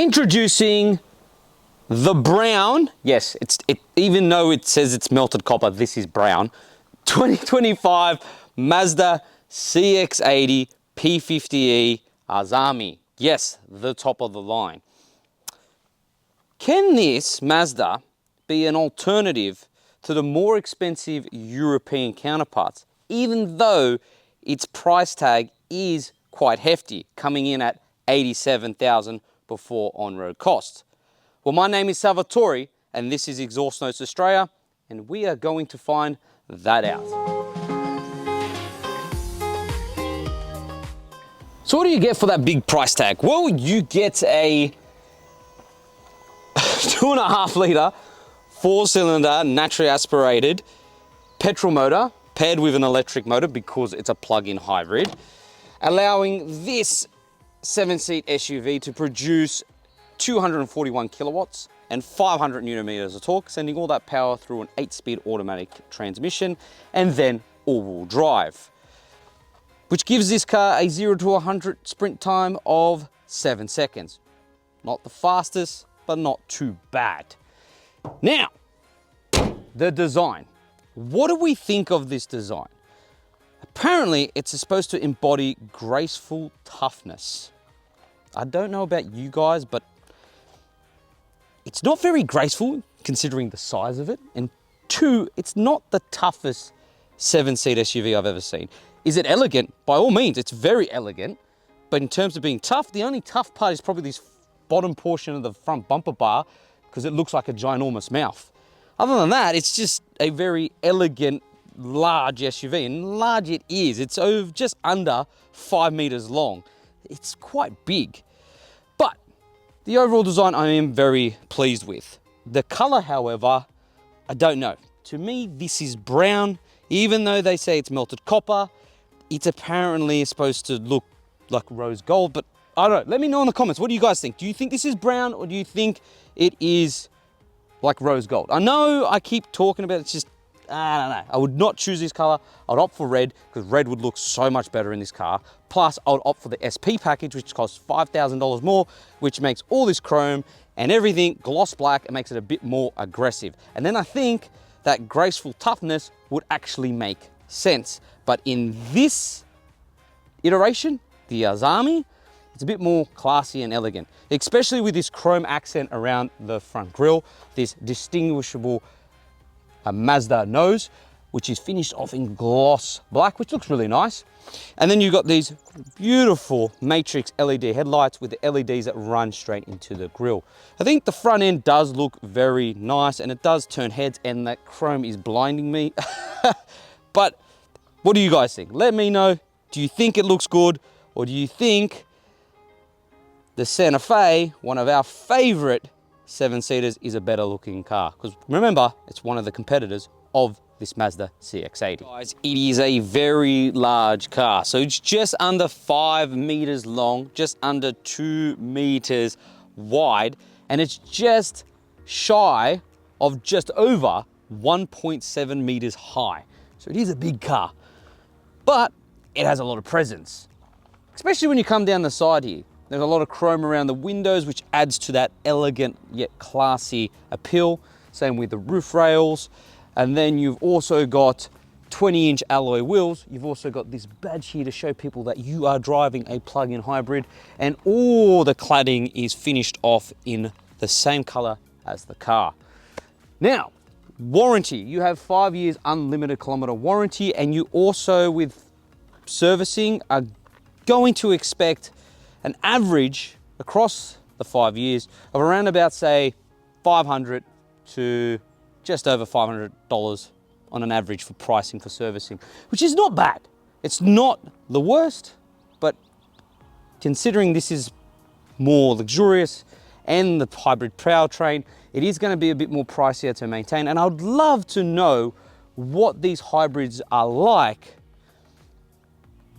Introducing the brown, yes, even though it says it's melted copper, this is brown, 2025 Mazda CX-80 P50e Azami. Yes, the top of the line. Can this Mazda be an alternative to the more expensive European counterparts, even though its price tag is quite hefty, coming in at $87,000 before on-road costs? Well, my name is Salvatore, and this is Exhaust Notes Australia, and we are going to find that out. So what do you get for that big price tag? Well, you get a 2.5 litre, 4-cylinder, naturally aspirated petrol motor paired with an electric motor because it's a plug-in hybrid, allowing this 7-seat SUV to produce 241 kilowatts and 500 newton meters of torque, sending all that power through an 8-speed automatic transmission and then all-wheel drive, which gives this car a 0 to 100 sprint time of 7 seconds. Not the fastest, but not too bad. Now, the design. What do we think of this design? Apparently, it's supposed to embody graceful toughness. I don't know about you guys, but it's not very graceful considering the size of it. And 2, it's not the toughest 7-seat SUV I've ever seen. Is it elegant? By all means, it's very elegant. But in terms of being tough, the only tough part is probably this bottom portion of the front bumper bar because it looks like a ginormous mouth. Other than that, it's just a very elegant, large SUV, and large it is. It's just under 5 meters long. It's quite big. But the overall design I am very pleased with. The color, however, I don't know. To me, this is brown. Even though they say it's melted copper, it's apparently supposed to look like rose gold, but I don't know. Let me know in the comments. What do you guys think? Do you think this is brown, or do you think it is like rose gold? I know I keep talking about it, it's just, I don't know. I would not choose this color. I would opt for red because red would look so much better in this car. Plus, I would opt for the SP package, which costs $5,000 more, which makes all this chrome and everything gloss black and makes it a bit more aggressive. And then I think that graceful toughness would actually make sense. But in this iteration, the Azami, it's a bit more classy and elegant, especially with this chrome accent around the front grille, this distinguishable Mazda nose, which is finished off in gloss black, which looks really nice. And then you've got these beautiful matrix LED headlights with the LEDs that run straight into the grille. I think the front end does look very nice, and it does turn heads, and that chrome is blinding me. But what do you guys think? Let me know. Do you think it looks good, or do you think the Santa Fe, one of our favorite 7-seaters, is a better looking car? Because remember, it's one of the competitors of this Mazda CX-80. Guys, it is a very large car. So it's just under 5 meters long, just under 2 meters wide, and it's just shy of just over 1.7 meters high. So it is a big car, but it has a lot of presence, especially when you come down the side here. There's a lot of chrome around the windows, which adds to that elegant yet classy appeal. Same with the roof rails. And then you've also got 20-inch alloy wheels. You've also got this badge here to show people that you are driving a plug-in hybrid, and all the cladding is finished off in the same color as the car. Now, warranty. You have 5 years unlimited kilometer warranty, and you also, with servicing, are going to expect an average across the 5 years of around about, say, $500 to just over $500 on an average for pricing for servicing, which is not bad. It's not the worst, but considering this is more luxurious and the hybrid powertrain, it is going to be a bit more pricier to maintain. And I would love to know what these hybrids are like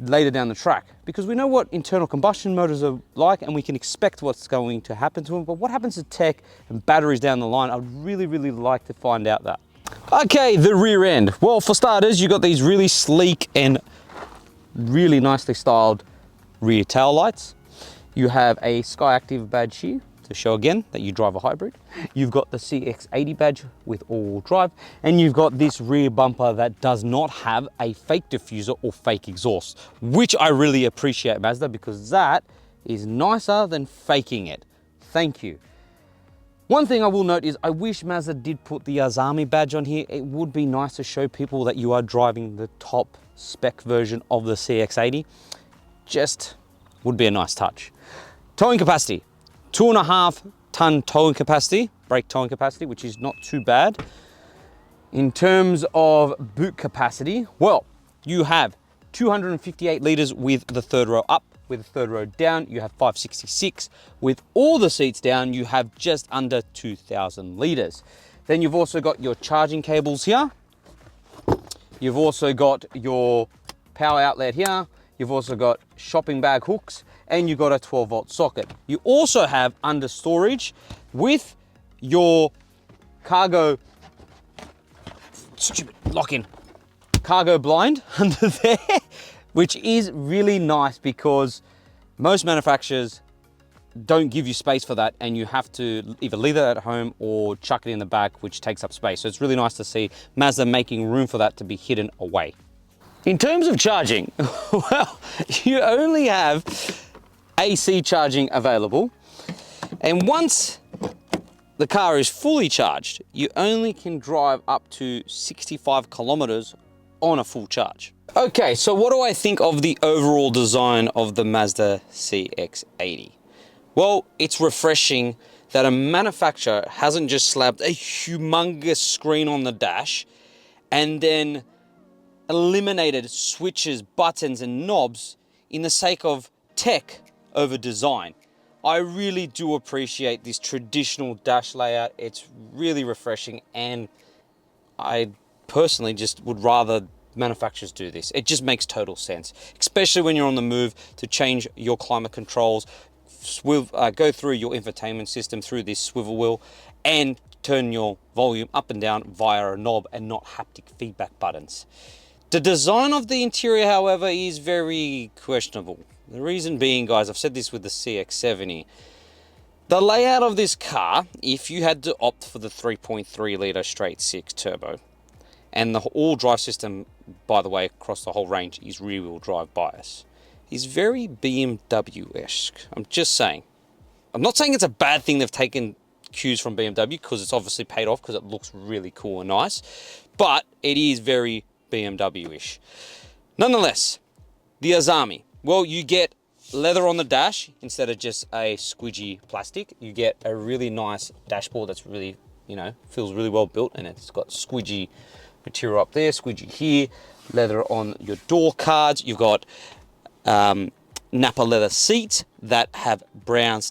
later down the track, because we know what internal combustion motors are like and we can expect what's going to happen to them, but what happens to tech and batteries down the line, I'd really like to find out that. Okay, the rear end. Well, for starters, you got these really sleek and really nicely styled rear tail lights. You have a Sky Active badge here to show again that you drive a hybrid. You've got the CX-80 badge with all-wheel drive, and you've got this rear bumper that does not have a fake diffuser or fake exhaust, which I really appreciate, Mazda, because that is nicer than faking it. Thank you. One thing I will note is I wish Mazda did put the Azami badge on here. It would be nice to show people that you are driving the top spec version of the CX-80. Just would be a nice touch. Towing capacity, 2.5 ton towing capacity, brake towing capacity, which is not too bad. In terms of boot capacity, well, you have 258 litres with the third row up. With the third row down, you have 566. With all the seats down, you have just under 2,000 litres. Then you've also got your charging cables here. You've also got your power outlet here. You've also got shopping bag hooks, and you've got a 12-volt socket. You also have under storage with your cargo, stupid lock-in, cargo blind under there, which is really nice because most manufacturers don't give you space for that, and you have to either leave it at home or chuck it in the back, which takes up space. So it's really nice to see Mazda making room for that to be hidden away. In terms of charging, well, you only have AC charging available, and once the car is fully charged, you only can drive up to 65 kilometers on a full charge. Okay, so what do I think of the overall design of the Mazda CX-80? Well, it's refreshing that a manufacturer hasn't just slapped a humongous screen on the dash and then eliminated switches, buttons, and knobs in the sake of tech over design. I really do appreciate this traditional dash layout. It's really refreshing, and I personally just would rather manufacturers do this. It just makes total sense, especially when you're on the move to change your climate controls, go through your infotainment system through this swivel wheel, and turn your volume up and down via a knob and not haptic feedback buttons. The design of the interior, however, is very questionable. The reason being, guys, I've said this with the CX-70, the layout of this car, if you had to opt for the 3.3 litre straight six turbo, and the all drive system, by the way, across the whole range is rear wheel drive bias, is very BMW-esque. I'm just saying. I'm not saying it's a bad thing they've taken cues from BMW, because it's obviously paid off because it looks really cool and nice, but it is very BMW-ish. Nonetheless, the Azami, well, you get leather on the dash instead of just a squidgy plastic. You get a really nice dashboard that's really, you know, feels really well built, and it's got squidgy material up there, squidgy here, leather on your door cards. You've got Napa leather seats that have brown,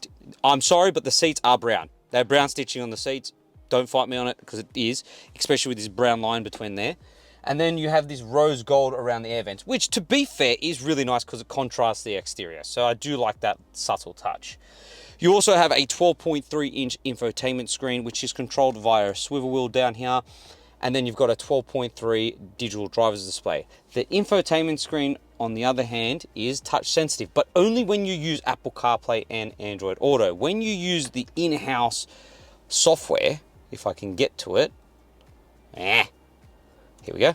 I'm sorry, but the seats are brown. They're brown stitching on the seats. Don't fight me on it, because it is, especially with this brown line between there. And then you have this rose gold around the air vents, which, to be fair, is really nice because it contrasts the exterior. So I do like that subtle touch. You also have a 12.3-inch infotainment screen, which is controlled via a swivel wheel down here. And then you've got a 12.3 digital driver's display. The infotainment screen, on the other hand, is touch sensitive, but only when you use Apple CarPlay and Android Auto. When you use the in-house software, if I can get to it, here we go.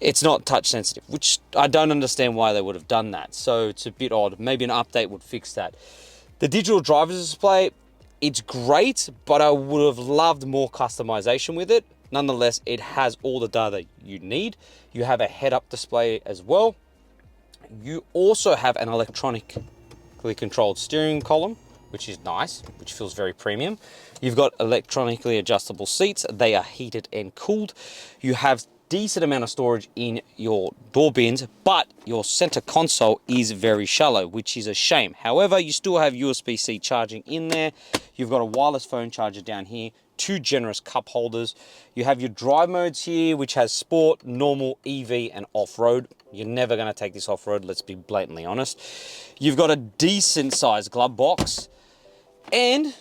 It's not touch sensitive, which I don't understand why they would have done that. So it's a bit odd. Maybe an update would fix that. The digital driver's display, it's great, but I would have loved more customization with it. Nonetheless, it has all the data you need. You have a head-up display as well. You also have an electronically controlled steering column, which is nice, which feels very premium. You've got electronically adjustable seats. They are heated and cooled. You have decent amount of storage in your door bins, but your center console is very shallow, which is a shame. However, you still have USB-C charging in there. You've got a wireless phone charger down here, 2 generous cup holders. You have your drive modes here, which has sport, normal, EV, and off-road. You're never going to take this off-road, let's be blatantly honest. You've got a decent sized glove box and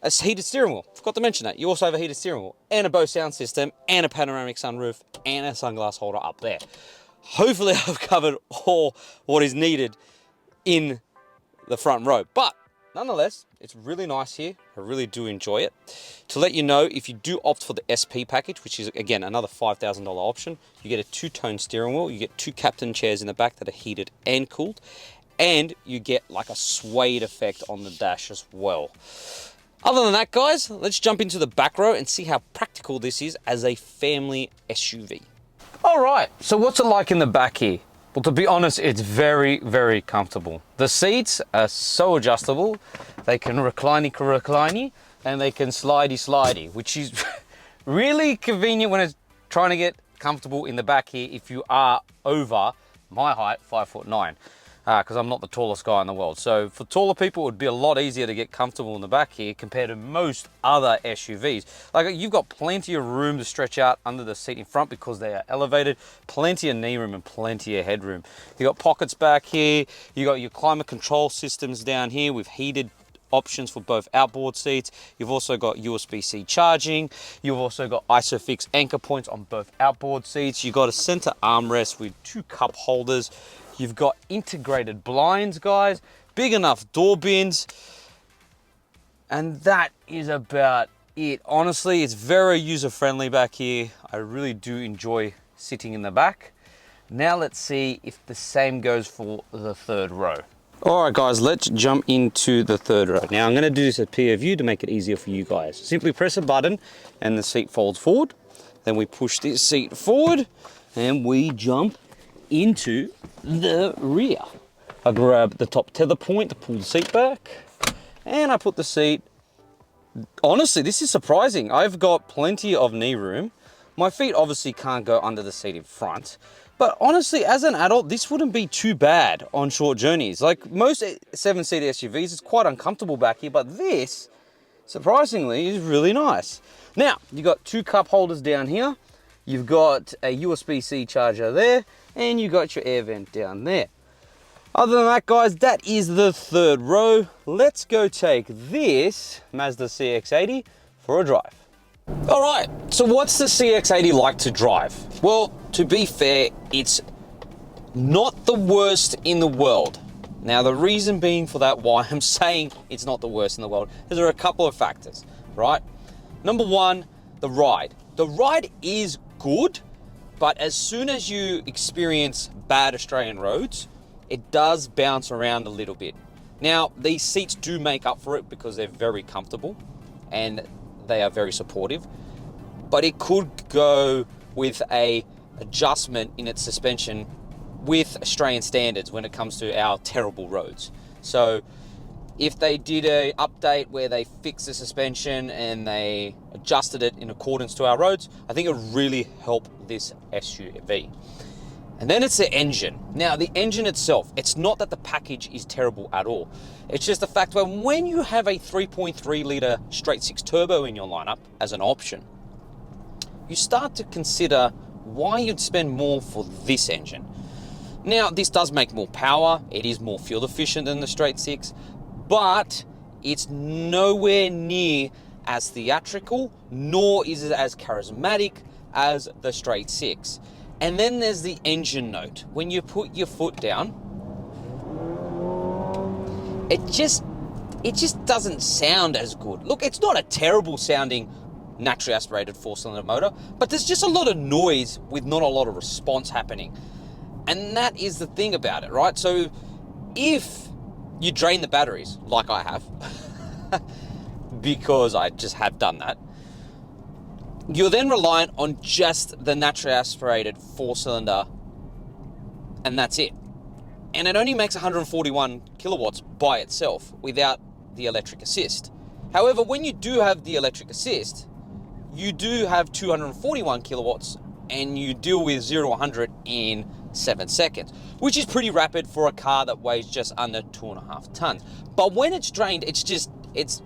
a heated steering wheel. Forgot to mention that. You also have a heated steering wheel and a Bose sound system and a panoramic sunroof and a sunglass holder up there. Hopefully I've covered all what is needed in the front row. But nonetheless, it's really nice here. I really do enjoy it. To let you know, if you do opt for the SP package, which is again another $5,000 option, you get a two-tone steering wheel, you get two captain chairs in the back that are heated and cooled, and you get like a suede effect on the dash as well. Other than that, guys, let's jump into the back row and see how practical this is as a family SUV. All right, so what's it like in the back here? Well, to be honest, it's very, very comfortable. The seats are so adjustable. They can recliney, and they can slidey, which is really convenient when it's trying to get comfortable in the back here if you are over my height, 5'9", because I'm not the tallest guy in the world. So for taller people, it would be a lot easier to get comfortable in the back here compared to most other SUVs. Like, you've got plenty of room to stretch out under the seat in front because they are elevated, plenty of knee room and plenty of headroom. You've got pockets back here, you got your climate control systems down here with heated options for both outboard seats. You've also got USB-C charging. You've also got ISOFIX anchor points on both outboard seats. You've got a center armrest with two cup holders. You've got integrated blinds, guys, big enough door bins, and that is about it. Honestly, it's very user-friendly back here. I really do enjoy sitting in the back. Now let's see if the same goes for the third row. All right, guys, let's jump into the third row. Now, I'm gonna do this at PHEV to make it easier for you guys. Simply press a button and the seat folds forward. Then we push this seat forward and we jump into the rear. I grab the top tether point to pull the seat back, and I put the seat. Honestly, this is surprising. I've got plenty of knee room. My feet obviously can't go under the seat in front, but honestly, as an adult, this wouldn't be too bad on short journeys. Like most 7-seater SUVs, it's quite uncomfortable back here, but this, surprisingly, is really nice. Now, you've got two cup holders down here. You've got a USB-C charger there, and you got your air vent down there. Other than that, guys, that is the third row. Let's go take this Mazda CX-80 for a drive. All right, so what's the CX-80 like to drive? Well, to be fair, it's not the worst in the world. Now, the reason being for that, why I'm saying it's not the worst in the world, is there are a couple of factors, right? Number one, the ride. The ride is good, but as soon as you experience bad Australian roads, it does bounce around a little bit. Now, these seats do make up for it because they're very comfortable and they are very supportive, but it could go with a adjustment in its suspension with Australian standards when it comes to our terrible roads. So if they did an update where they fixed the suspension and they adjusted it in accordance to our roads, I think it would really help this SUV. And then it's the engine. Now, the engine itself, it's not that the package is terrible at all. It's just the fact that when you have a 3.3 litre straight six turbo in your lineup as an option, you start to consider why you'd spend more for this engine. Now, this does make more power. It is more fuel efficient than the straight six, but it's nowhere near as theatrical, nor is it as charismatic as the straight six. And then there's the engine note. When you put your foot down, it just doesn't sound as good. Look, it's not a terrible sounding naturally aspirated 4-cylinder motor, but there's just a lot of noise with not a lot of response happening. And that is the thing about it, right? So if you drain the batteries, like I have, because I just have done that, you're then reliant on just the naturally aspirated 4-cylinder, and that's it. And it only makes 141 kilowatts by itself without the electric assist. However, when you do have the electric assist, you do have 241 kilowatts and you deal with 0 to 100 in 7 seconds, which is pretty rapid for a car that weighs just under 2.5 tons. But when it's drained, it's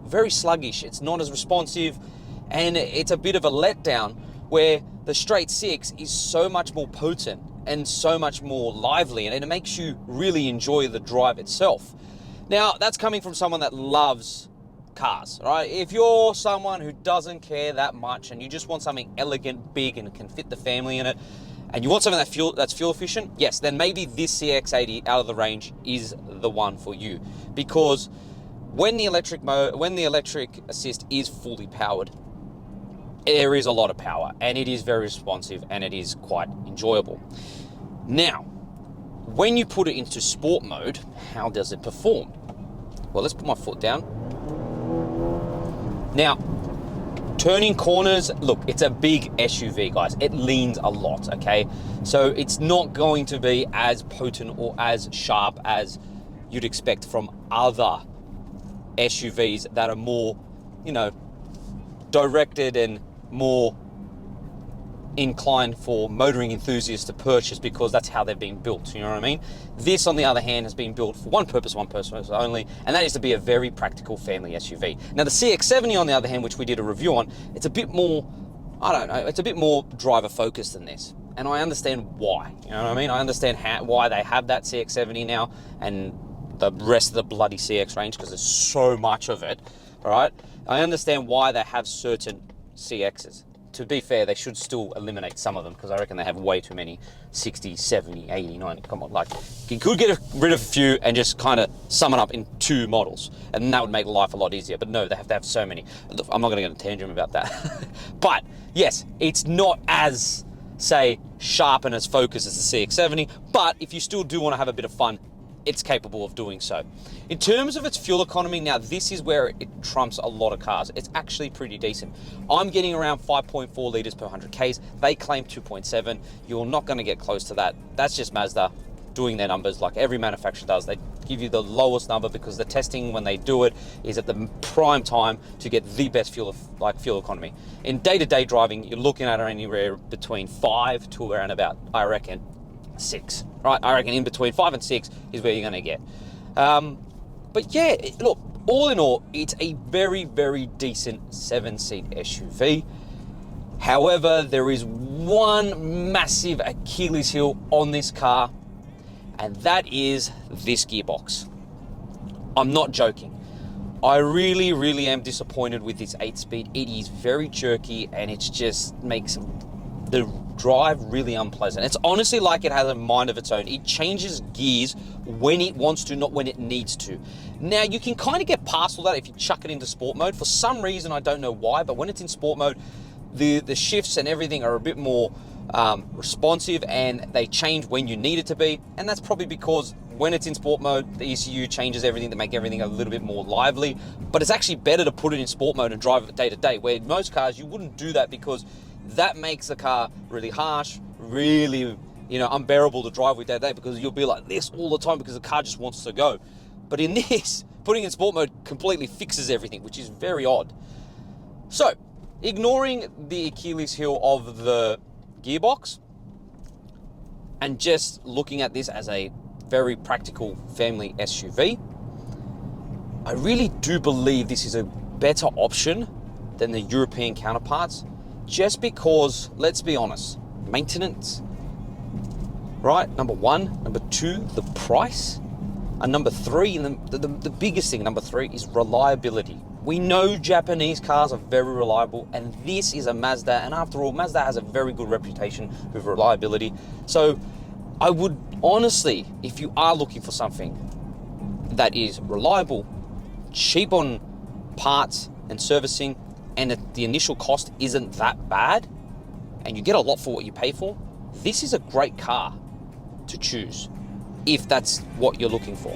very sluggish. It's not as responsive, and it's a bit of a letdown where the straight six is so much more potent and so much more lively, and it makes you really enjoy the drive itself. Now, that's coming from someone that loves cars, right? If you're someone who doesn't care that much and you just want something elegant, big, and can fit the family in it, and you want something that's fuel efficient, yes, then maybe this CX-80 out of the range is the one for you. Because when the electric assist is fully powered, there is a lot of power, and it is very responsive, and it is quite enjoyable. Now, when you put it into sport mode, how does it perform? Well, let's put my foot down. Now, turning corners, look, it's a big SUV, guys. It leans a lot, okay? So it's not going to be as potent or as sharp as you'd expect from other SUVs that are more, you know, directed and more inclined for motoring enthusiasts to purchase, because that's how they've been built, you know what I mean? This, on the other hand, has been built for one purpose only, and that is to be a very practical family SUV. Now, the CX-70, on the other hand, which we did a review on, it's a bit more, I don't know, it's a bit more driver focused than this. And I understand why, you know what I mean? I understand why they have that CX-70 now and the rest of the bloody CX range, because there's so much of it, all right? I understand why they have certain CXs. To be fair, they should still eliminate some of them, because I reckon they have way too many 60, 70, 80, 90. Come on, like, you could get rid of a few and just kind of sum it up in 2 models, and that would make life a lot easier. But no, they have to have so many. I'm not going to get a tangent about that. But yes, it's not as, say, sharp and as focused as the CX-70, but if you still do want to have a bit of fun, it's capable of doing so. In terms of its fuel economy, now this is where it trumps a lot of cars. It's actually pretty decent. I'm getting around 5.4 litres per 100 Ks. They claim 2.7. You're not going to get close to that. That's just Mazda doing their numbers like every manufacturer does. They give you the lowest number because the testing, when they do it, is at the prime time to get the best fuel economy. In day-to-day driving, you're looking at anywhere between 5 to around about, I reckon, 6, right? I reckon in between 5 and 6 is where you're going to get. But yeah, look, all in all, it's a very, very decent 7-seat SUV. However, there is one massive Achilles heel on this car, and that is this gearbox. I'm not joking. I really, really am disappointed with this 8-speed. It is very jerky, and it just makes the drive really unpleasant. It's honestly like it has a mind of its own. It changes gears when it wants to, not when it needs to. Now, you can kind of get past all that if you chuck it into sport mode. For some reason, I don't know why, but when it's in sport mode, the shifts and everything are a bit more responsive, and they change when you need it to be. And that's probably because when it's in sport mode, the ECU changes everything to make everything a little bit more lively. But it's actually better to put it in sport mode and drive it day to day, where in most cars you wouldn't do that, because that makes the car really harsh, really, you know, unbearable to drive with day to day, because you'll be like this all the time because the car just wants to go. But in this, putting it in sport mode completely fixes everything, which is very odd. So, ignoring the Achilles heel of the gearbox and just looking at this as a very practical family SUV, I really do believe this is a better option than the European counterparts, just because, let's be honest, maintenance, right? Number 1. Number 2, the price. And number 3, and the biggest thing, number 3, is reliability. We know Japanese cars are very reliable, and this is a Mazda, and after all, Mazda has a very good reputation with reliability. So I would honestly, if you are looking for something that is reliable, cheap on parts and servicing, and the initial cost isn't that bad, and you get a lot for what you pay for, this is a great car to choose if that's what you're looking for.